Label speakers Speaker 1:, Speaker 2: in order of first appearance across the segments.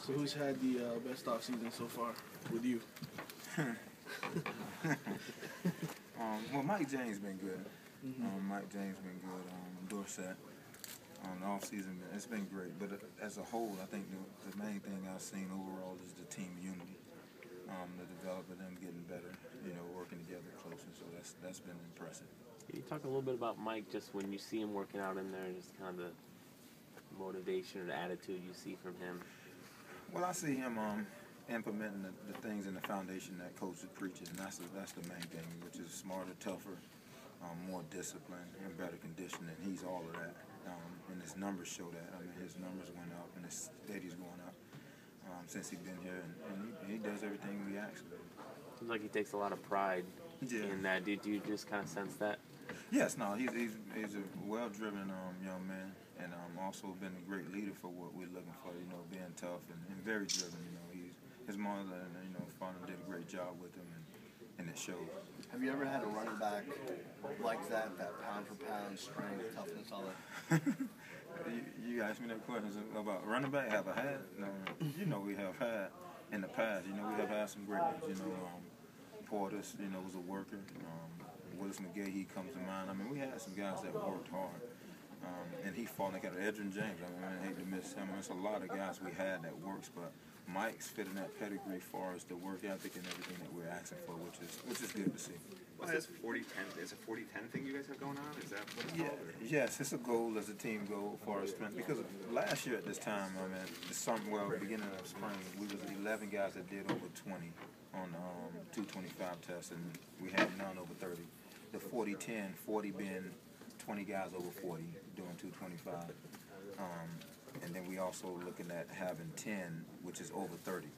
Speaker 1: So who's had the best off season so far with you?
Speaker 2: Well, Mike James been good. Mike James been good. Dorsett, the off season, it's been great. But as a whole, I think the main thing I've seen overall is the team unity. The development, them getting better, working together closer. So that's been impressive.
Speaker 3: Can you talk a little bit about Mike, just when you see him working out in there, just kind of the motivation or the attitude you see from him?
Speaker 2: Well, I see him implementing the things in the foundation that Coach preaches, and that's the main thing, which is smarter, tougher, more discipline, and better conditioning. He's all of that, and his numbers show that. I mean, his numbers went up, and his steady's going up since he's been here, and he does everything we ask him.
Speaker 3: Seems like he takes a lot of pride in that. Did you just kind of sense that?
Speaker 2: Yes, no, he's a well-driven young man, and also been a great leader for what we're looking for. Being tough and very driven. His mother and father did a great job with him, and it showed.
Speaker 4: Have you ever had a running back like that pound for pound strength, toughness, all that?
Speaker 2: You asked me that question about running back. Have I had? No, we have had in the past. We have had some great ones. Portis, was a worker. Willis McGay, he comes to mind. I mean, we had some guys that worked hard. And he fought like Andreu James. I hate to miss him. There's a lot of guys we had that works, but Mike's fitting that pedigree as far as the work ethic and everything that we're asking for, which is good to see.
Speaker 5: What's this 40-10? Is a 40-10 thing you guys have going on? Is that what it's called?
Speaker 2: Yes, it's a goal as a team goal for our strength. Because last year at this time, beginning of spring, we was 11 guys that did over 20 on 225 tests, and we had none over 30. The 40-10, 40 being 20 guys over 40 doing 225. And then we also looking at having 10, which is over 30.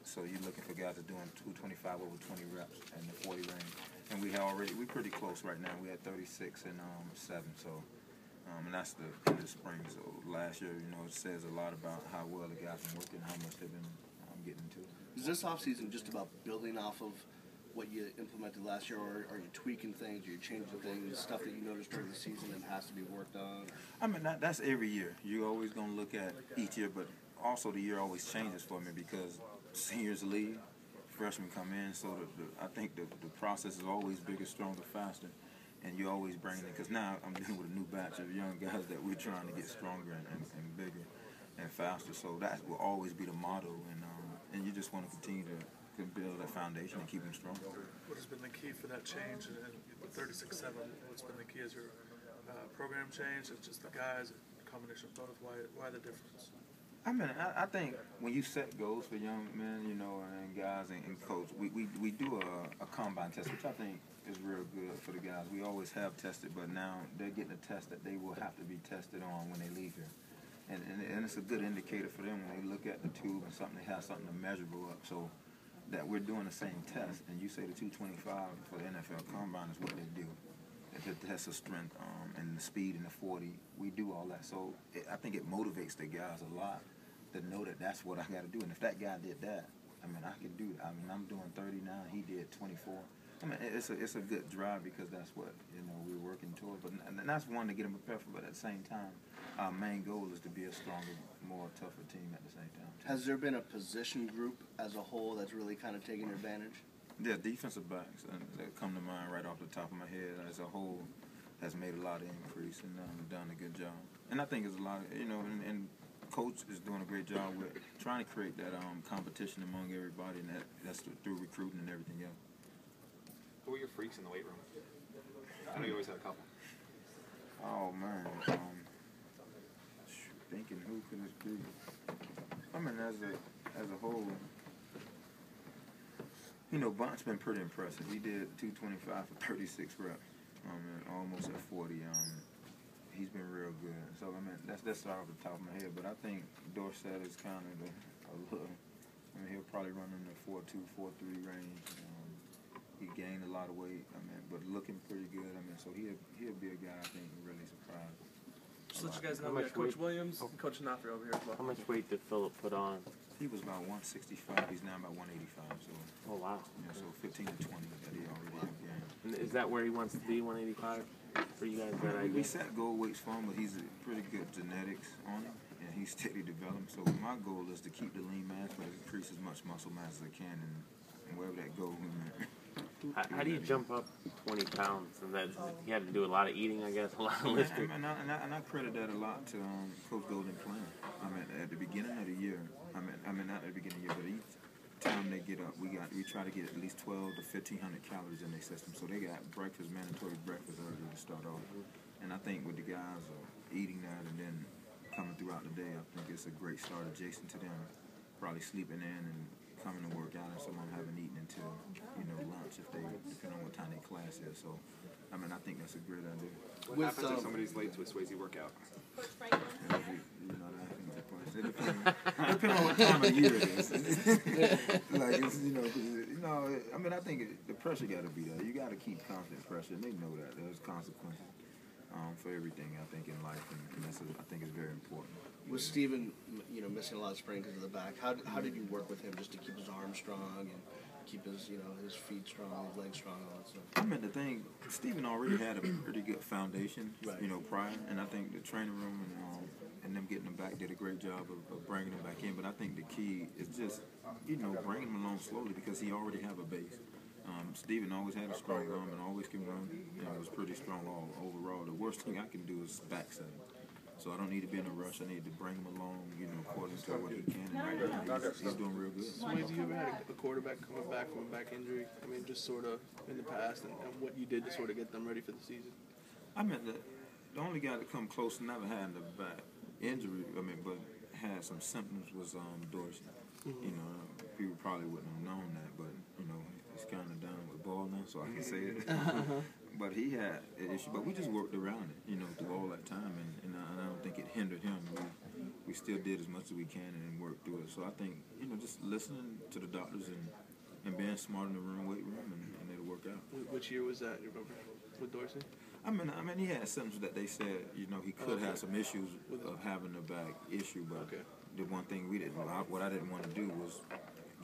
Speaker 2: So you're looking for guys that are doing 225 over 20 reps and the 40 range. And we're pretty close right now. We had 36 and 7. So, and that's the end of the spring. So last year, it says a lot about how well the guys been working, how much they've been getting into.
Speaker 4: Is this offseason just about building off of what you implemented last year, or are you tweaking things, are you changing things, stuff that you noticed during the season and has to be worked on?
Speaker 2: I mean, that's every year. You're always going to look at each year, but also the year always changes for me because seniors leave, freshmen come in, so I think the process is always bigger, stronger, faster, and you're always bringing it, because now I'm dealing with a new batch of young guys that we're trying to get stronger and bigger and faster, so that will always be the motto, and you just want to continue to build that foundation and keep them strong.
Speaker 6: What has been the key for that change in the 36-7? What's been the key? Is your program change? It's just the guys, a combination of both. Why the difference?
Speaker 2: I mean, I think when you set goals for young men, and guys and coach, we do a combine test, which I think is real good for the guys. We always have tested, but now they're getting a test that they will have to be tested on when they leave here. And it's a good indicator for them when they look at the tube and they have something to measurable up. So that we're doing the same test, and you say the 225 for the NFL Combine is what they do. The test of strength and the speed in the 40, we do all that. So I think it motivates the guys a lot to know that that's what I got to do. And if that guy did that, I mean, I can do it. I mean, I'm doing 30 now, he did 24. I mean, it's a good drive because that's what, we're working toward. And that's one to get them prepared for, but at the same time, our main goal is to be a stronger, more tougher team at the same time.
Speaker 4: Has there been a position group as a whole that's really kind of taking advantage?
Speaker 2: Yeah, defensive backs that come to mind right off the top of my head as a whole has made a lot of increase and done a good job. And I think it's a lot of, and Coach is doing a great job with trying to create that competition among everybody, and that's through recruiting and everything else.
Speaker 5: Who are your freaks in the weight room? I know you always had a couple.
Speaker 2: Oh, man. Thinking who could this be? I mean, as a whole, Bunt's been pretty impressive. He did 225 for 36 reps, and almost at 40. He's been real good. So I mean, that's off the top of my head. But I think Dorsett is kind of a little. I mean, he'll probably run in the 4.2, 4.3 range. He gained a lot of weight. I mean, but looking pretty good. I mean, so he'll be a guy I think really surprised.
Speaker 1: Just let you guys know, we got Coach Williams and Coach Nafri over here as well.
Speaker 3: How much weight did Phillip put on?
Speaker 2: He was about 165. He's now about 185. So.
Speaker 3: Oh wow.
Speaker 2: Yeah, so 15 to 20 that he already had gained.
Speaker 3: And is that where he wants to be, 185? For you guys, that idea?
Speaker 2: We set goal weights for him, but he's a pretty good genetics on him, and he's steady developing. So my goal is to keep the lean mass, but increase as much muscle mass as I can, and wherever that goes.
Speaker 3: How do you jump up 20 pounds? And that you had to do a lot of eating, I guess, a lot of lifting.
Speaker 2: And I credit that a lot to Coach Golden plan. I mean, at the beginning of the year, I mean not at the beginning of the year, but each time they get up, we try to get at least 12 to 1,500 calories in their system. So they got breakfast, mandatory breakfast early to start off. And I think with the guys eating that and then coming throughout the day, I think it's a great start adjacent to them probably sleeping in and coming to work out, and some of them haven't eaten until lunch if they depending on what time their class is. So I mean I think that's a great idea.
Speaker 5: What happens if somebody's late to a Swasey workout?
Speaker 2: It depends on what time of year it is. Like it's, I mean I think the pressure got to be there. You got to keep constant pressure, and they know that there's consequences for everything. I think in life, and that's I think is very important.
Speaker 4: With Steven, missing a lot of spring because of the back, how did you work with him just to keep his arms strong and keep his his feet strong, his legs strong, all that stuff?
Speaker 2: I mean, the thing, Steven already had a pretty good foundation, prior, and I think the training room and them getting him back did a great job of bringing him back in. But I think the key is just, bringing him along slowly because he already have a base. Steven always had a strong arm and always can run. It was pretty strong overall. The worst thing I can do is backside. So I don't need to be in a rush. I need to bring him along, according to what he can. And right now, he's doing real good.
Speaker 1: So, have you ever had a quarterback coming back from a back injury? I mean, just sort of in the past, and what you did to sort of get them ready for the season?
Speaker 2: I mean, the only guy that come close never had a back injury. I mean, but had some symptoms was Dorsey. People probably wouldn't have known that, but he's kind of done with ball now, so I can say it. But he had an issue, but we just worked around it, through all that time, and I don't think it hindered him. We still did as much as we can and worked through it. So I think, just listening to the doctors and being smart in the weight room, and it'll work out.
Speaker 1: Which year was that, you remember, with Dorsey?
Speaker 2: I mean, he had symptoms that they said, he could have some issues of having a back issue, but the one thing what I didn't want to do was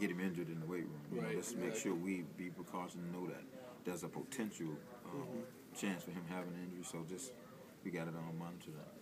Speaker 2: get him injured in the weight room. Let's make sure we be precautioned and know that there's a potential chance for him having an injury. So we got it on monitor that.